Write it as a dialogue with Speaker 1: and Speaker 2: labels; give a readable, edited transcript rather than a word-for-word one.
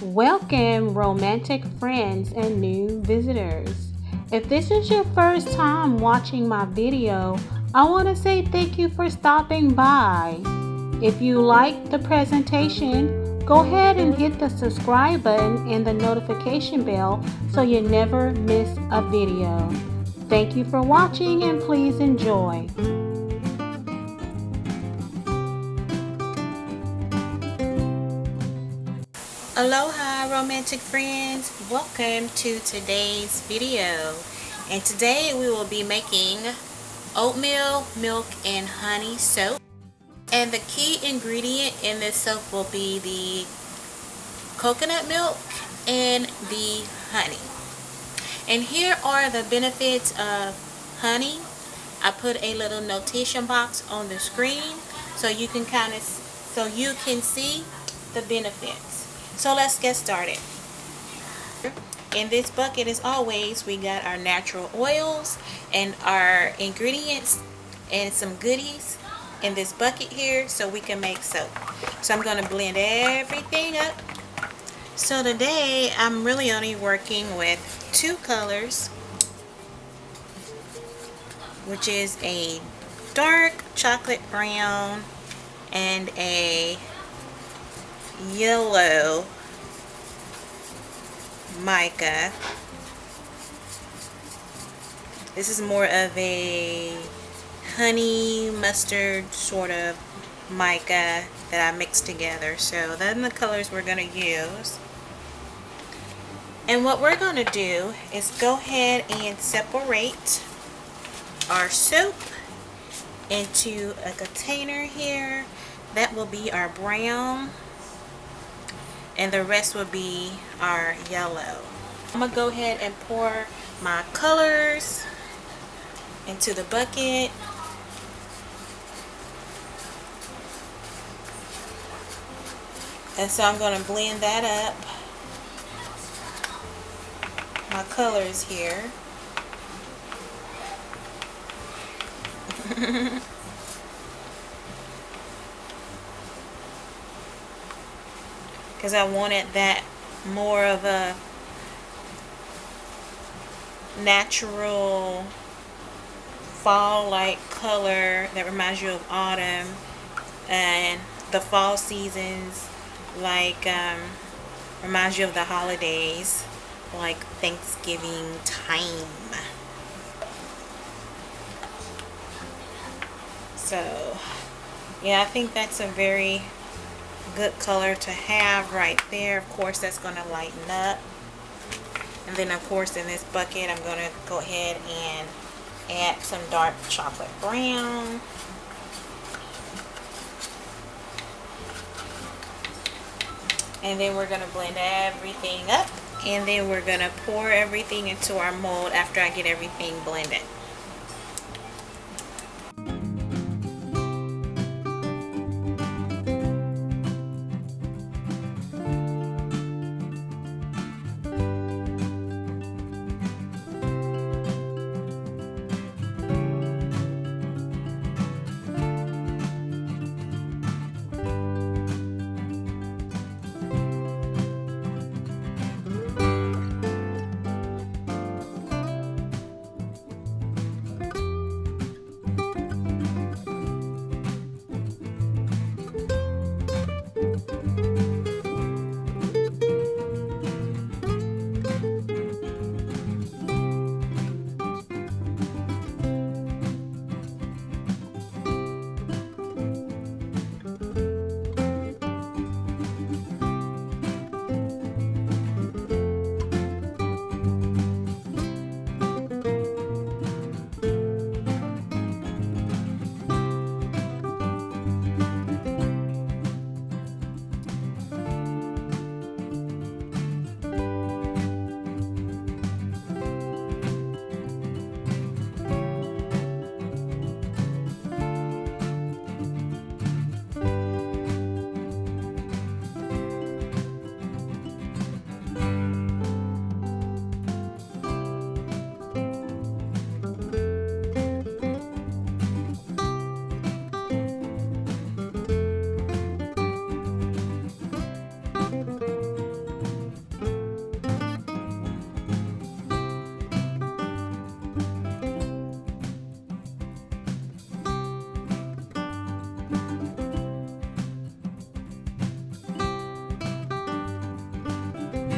Speaker 1: Welcome, romantic friends and new visitors. If this is your first time watching my video, I want to say thank you for stopping by. If you like the presentation, go ahead and hit the subscribe button and the notification bell so you never miss a video. Thank you for watching and please enjoy. Aloha, romantic friends. Welcome to today's video. And today we will be making oatmeal milk and honey soap. And the key ingredient in this soap will be the coconut milk and the honey. And here are the benefits of honey. I put a little notation box on the screen so you can see the benefits. So let's get started. In this bucket, as always, we got our natural oils and our ingredients and some goodies in this bucket here so we can make soap. So I'm going to blend everything up. So today I'm really only working with two colors, which is a dark chocolate brown and a yellow mica. This is more of a honey mustard sort of mica that I mixed together. So then the colors we're going to use. And what we're going to do is go ahead and separate our soap into a container here. That will be our brown, and the rest will be our yellow. I'm going to go ahead and pour my colors into the bucket. And so I'm going to blend that up. My colors here. Because I wanted that more of a natural fall-like color that reminds you of autumn and the fall seasons, like reminds you of the holidays, like Thanksgiving time. So yeah, I think that's a very good color to have right there. Of course, that's going to lighten up. And then of course in this bucket I'm going to go ahead and add some dark chocolate brown. And then we're going to blend everything up, and then we're going to pour everything into our mold after I get everything blended.